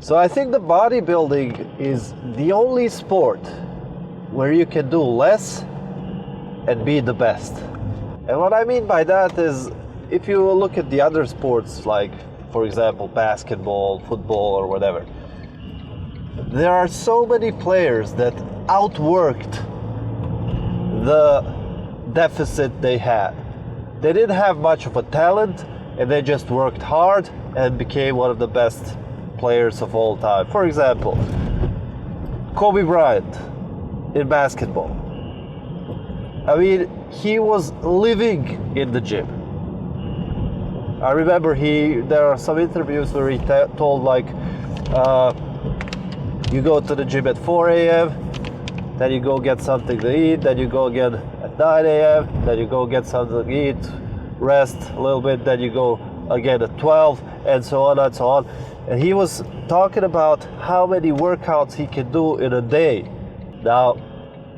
So I think the bodybuilding is the only sport where you can do less and be the best. And what I mean by that is, if you look at the other sports, like for example basketball, football, or whatever, there are so many players that outworked the deficit they had. They didn't have much of a talent, and they just worked hard and became one of the best players of all time. For example, Kobe Bryant in basketball. I mean, he was living in the gym. I remember there are some interviews where he told, like, you go to the gym at 4 a.m., then you go get something to eat, then you go again at 9 a.m., then you go get something to eat, rest a little bit, then you go again at 12, and so on and so on. And he was talking about how many workouts he can do in a day. Now,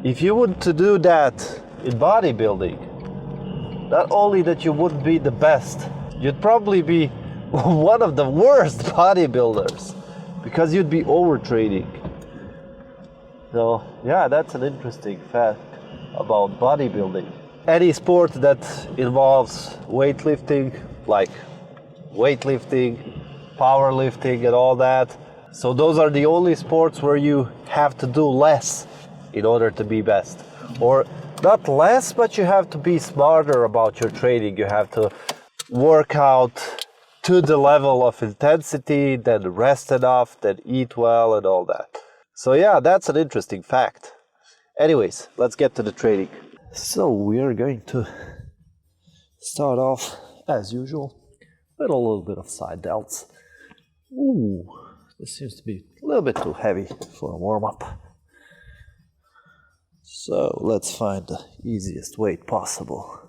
if you were to do that in bodybuilding, not only that you wouldn't be the best, you'd probably be one of the worst bodybuilders, because you'd be overtraining. So yeah, that's an interesting fact about bodybuilding. Any sport that involves weightlifting, like weightlifting, powerlifting, and all that, so those are the only sports where you have to do less in order to be best. Or not less, but you have to be smarter about your training. You have to work out to the level of intensity, then rest enough, then eat well, and all that. So yeah, that's an interesting fact. Anyways, let's get to the training. So we are going to start off, as usual, with a little bit of side delts. Ooh, this seems to be a little bit too heavy for a warm-up. So let's find the easiest weight possible.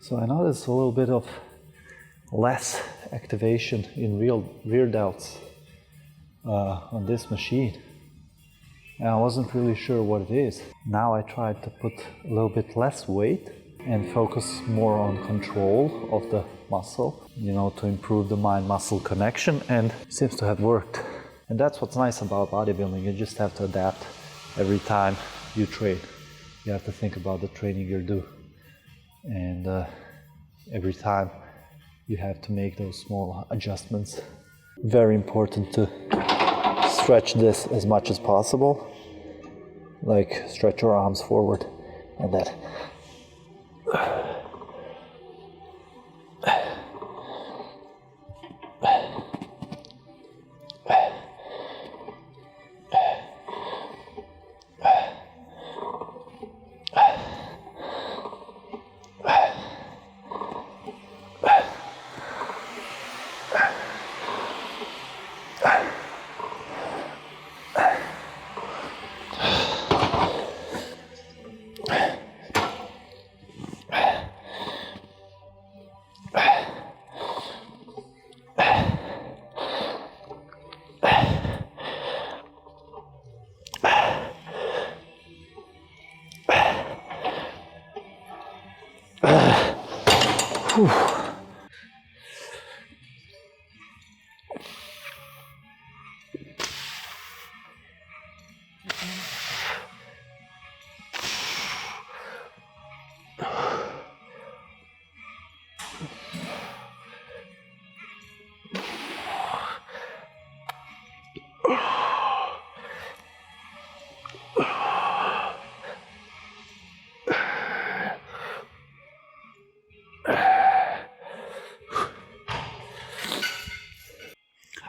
So I noticed a little bit of less activation in rear delts on this machine. and I wasn't really sure what it is. Now I tried to put a little bit less weight and focus more on control of the muscle, you know, to improve the mind-muscle connection, and it seems to have worked. And that's what's nice about bodybuilding. You just have to adapt every time you train. You have to think about the training you do, and every time you have to make those small adjustments. Very important to stretch this as much as possible, like stretch your arms forward and that.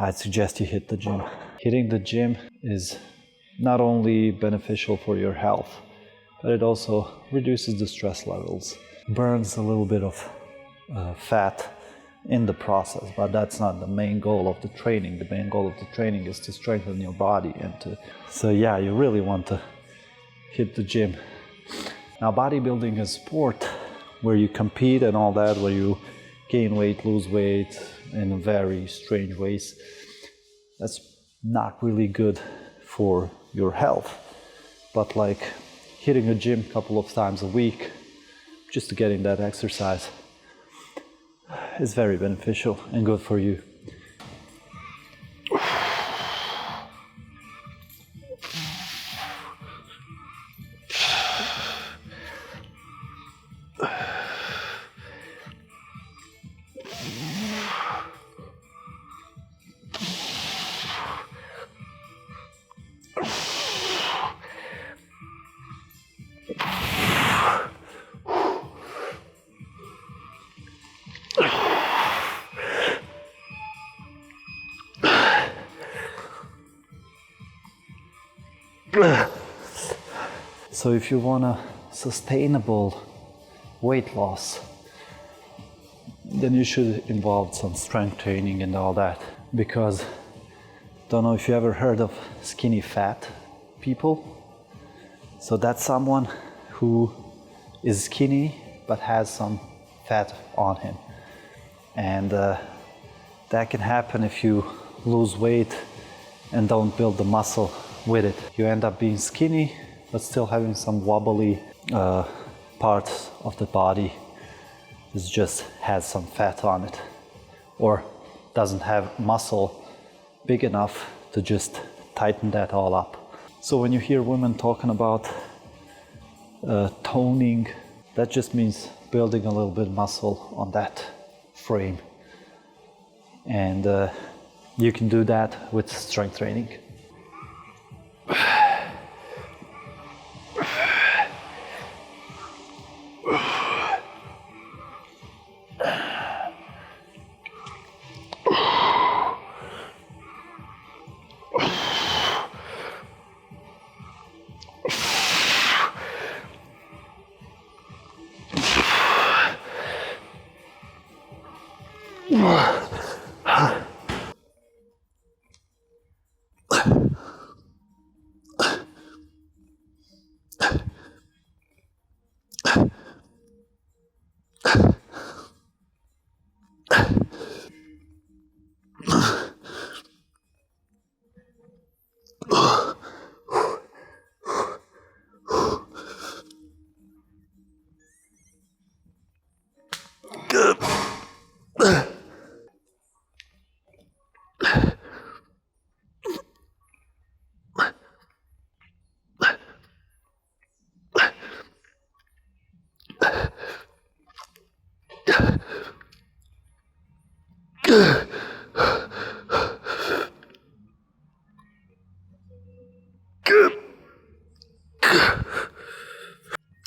I'd suggest you hit the gym. Hitting the gym is not only beneficial for your health, but it also reduces the stress levels, burns a little bit of fat in the process, but that's not the main goal of the training. The main goal of the training is to strengthen your body so yeah, you really want to hit the gym. Now, bodybuilding is a sport where you compete and all that, where you gain weight, lose weight in very strange ways. That's not really good for your health. But like hitting a gym a couple of times a week, just to getting that exercise, is very beneficial and good for you. So if you want a sustainable weight loss, then you should involve some strength training and all that, because don't know if you ever heard of skinny fat people. So that's someone who is skinny but has some fat on him, and that can happen if you lose weight and don't build the muscle with it. You end up being skinny but still having some wobbly parts of the body that just has some fat on it, or doesn't have muscle big enough to just tighten that all up. So when you hear women talking about toning, that just means building a little bit of muscle on that frame, and you can do that with strength training.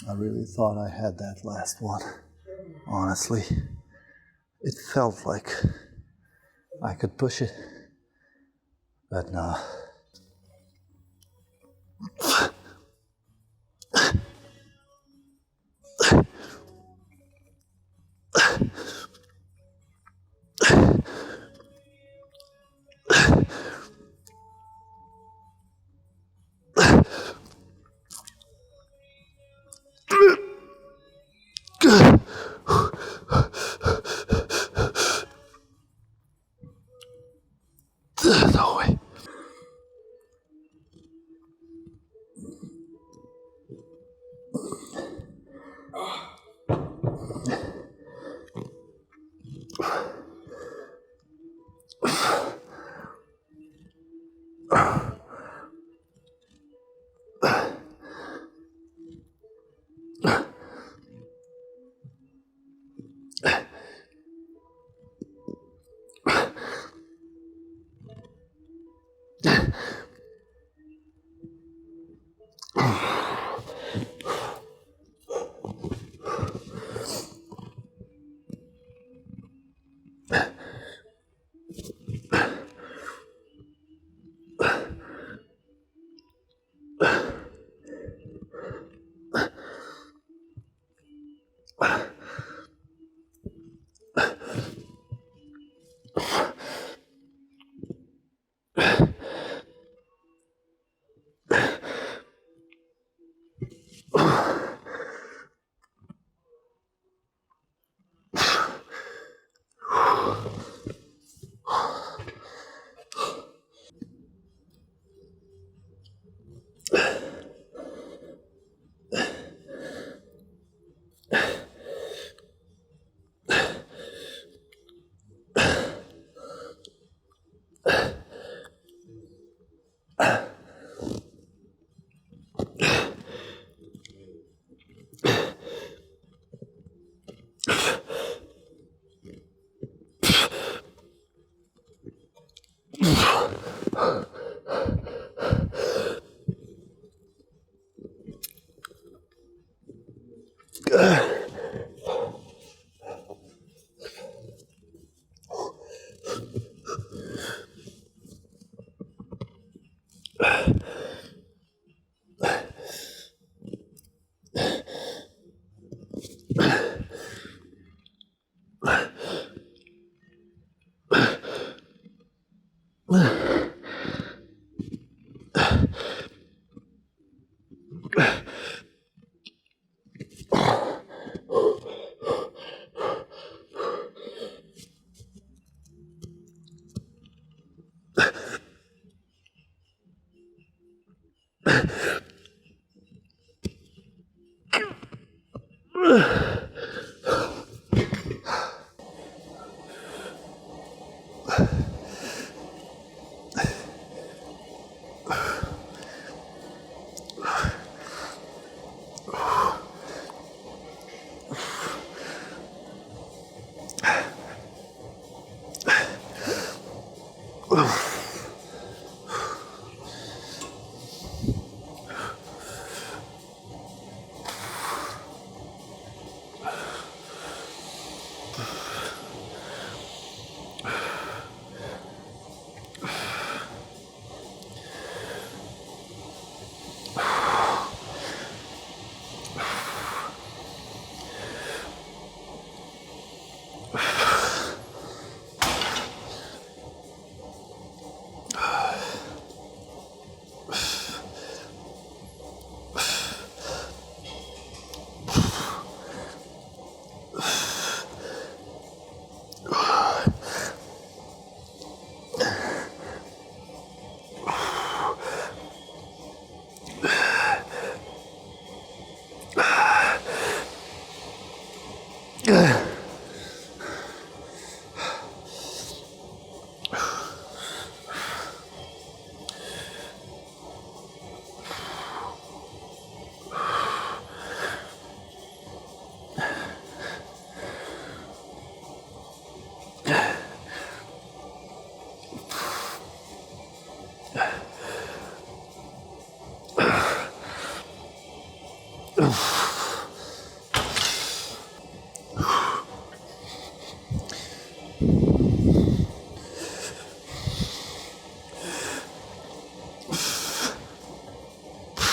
I really thought I had that last one, honestly. It felt like I could push it, but no. No way.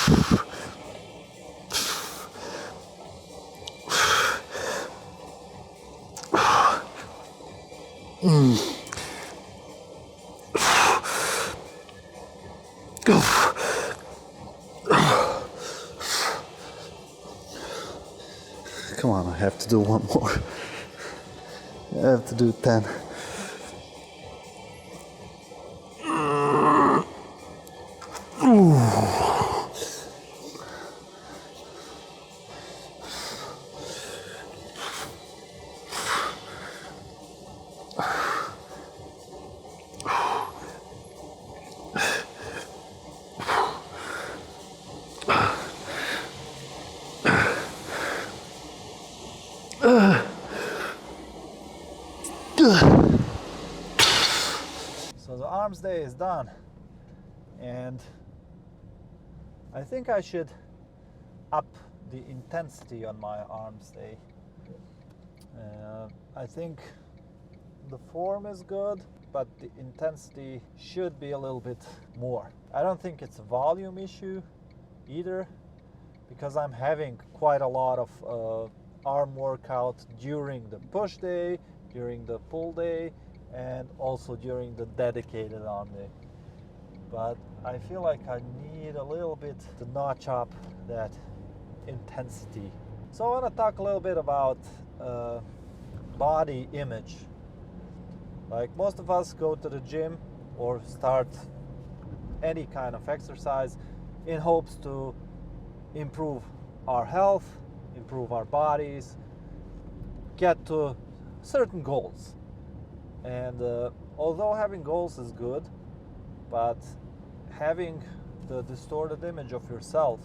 Come on, I have to do one more. I have to do 10. So the arms day is done, and I think I should up the intensity on my arms day. I think the form is good, but the intensity should be a little bit more. I don't think it's a volume issue either, because I'm having quite a lot of arm workout during the push day, during the pull day, and also during the dedicated arm day. But I feel like I need a little bit to notch up that intensity. So I want to talk a little bit about body image. Like most of us go to the gym or start any kind of exercise in hopes to improve our health, improve our bodies, get to certain goals. And although having goals is good, but having the distorted image of yourself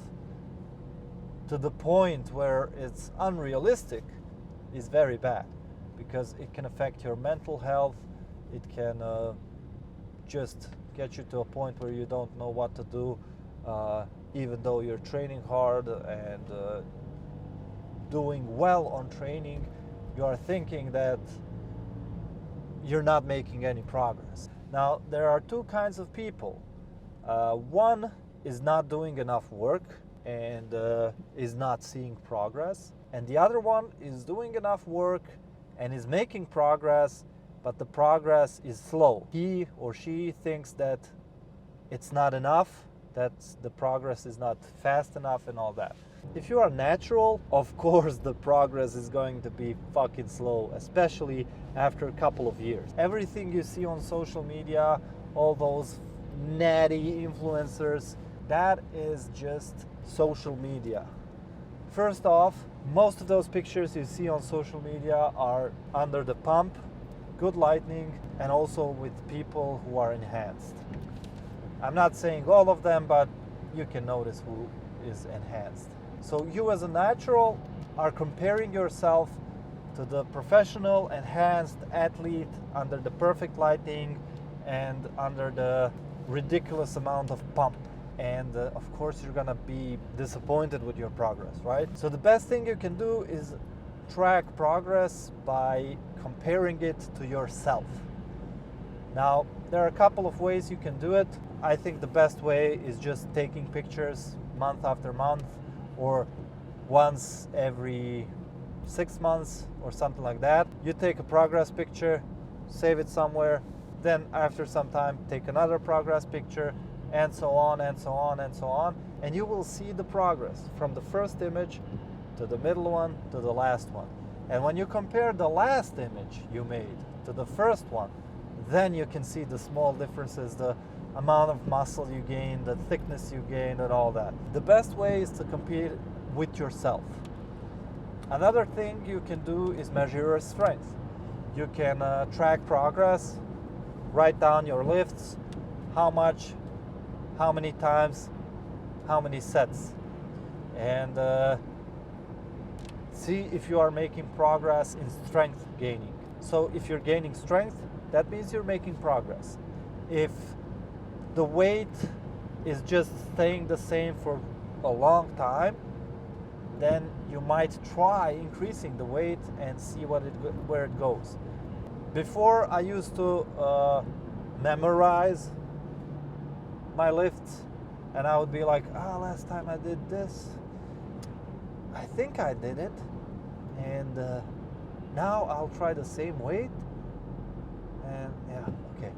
to the point where it's unrealistic is very bad, because it can affect your mental health. It can just get you to a point where you don't know what to do, even though you're training hard and doing well on training. You are thinking that you're not making any progress. Now, there are two kinds of people. One is not doing enough work and is not seeing progress. And the other one is doing enough work and is making progress, but the progress is slow. He or she thinks that it's not enough, that the progress is not fast enough and all that. If you are natural, of course the progress is going to be fucking slow, especially after a couple of years. Everything you see on social media, all those natty influencers, that is just social media. First off, most of those pictures you see on social media are under the pump, good lighting, and also with people who are enhanced. I'm not saying all of them, but you can notice who is enhanced. So you as a natural are comparing yourself to the professional enhanced athlete under the perfect lighting and under the ridiculous amount of pump. And of course you're gonna be disappointed with your progress, right? So the best thing you can do is track progress by comparing it to yourself. Now, there are a couple of ways you can do it. I think the best way is just taking pictures month after month, or once every 6 months or something like that. You take a progress picture, save it somewhere, then after some time take another progress picture, and so on and so on and so on, and you will see the progress from the first image to the middle one to the last one. And when you compare the last image you made to the first one, then you can see the small differences, the amount of muscle you gain, the thickness you gain, and all that. The best way is to compete with yourself. Another thing you can do is measure your strength. You can track progress, write down your lifts, how much, how many times, how many sets, and see if you are making progress in strength gaining. So if you're gaining strength, that means you're making progress. If the weight is just staying the same for a long time, then you might try increasing the weight and see where it goes. Before, I used to memorize my lifts and I would be like, last time I did this, I think I did it, and now I'll try the same weight, and yeah, okay.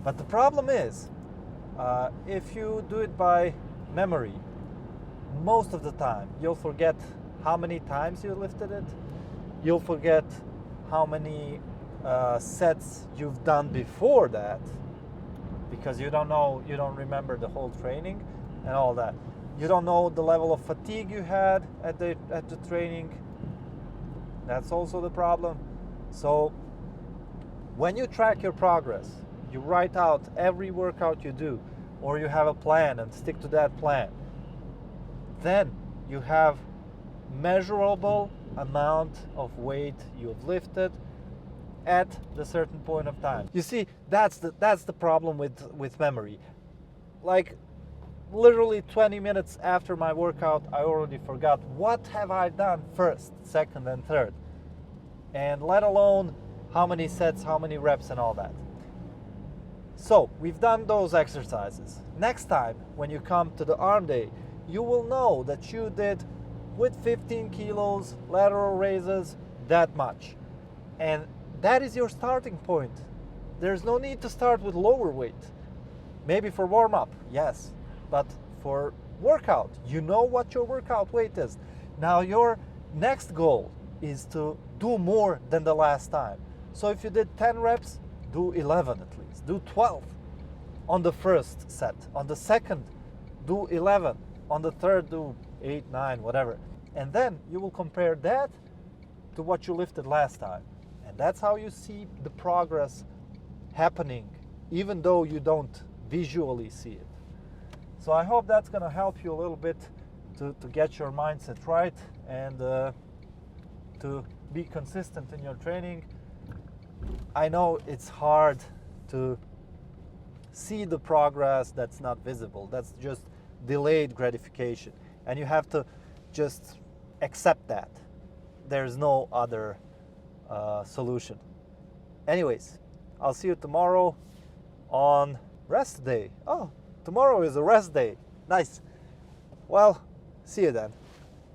But the problem is, if you do it by memory, most of the time you'll forget how many times you lifted it, you'll forget how many sets you've done before that, because you don't remember the whole training and all that. You don't know the level of fatigue you had at the training. That's also the problem. So when you track your progress, you write out every workout you do, or you have a plan and stick to that plan, then you have measurable amount of weight you've lifted at the certain point of time. You see, that's the problem with memory. Like literally 20 minutes after my workout, I already forgot what have I done first, second, and third, and let alone how many sets, how many reps, and all that. So we've done those exercises. Next time when you come to the arm day, you will know that you did with 15 kilos lateral raises that much, and that is your starting point. There's no need to start with lower weight. Maybe for warm-up, yes, but for workout, you know what your workout weight is. Now your next goal is to do more than the last time. So if you did 10 reps, do 11 at least, do 12 on the first set. On the second, do 11. On the third, do 8, 9, whatever. And then you will compare that to what you lifted last time. And that's how you see the progress happening, even though you don't visually see it. So I hope that's going to help you a little bit to get your mindset right and to be consistent in your training. I know it's hard to see the progress that's not visible. That's just delayed gratification. And you have to just accept that. There's no other solution. Anyways, I'll see you tomorrow on rest day. Oh, tomorrow is a rest day. Nice. Well, see you then.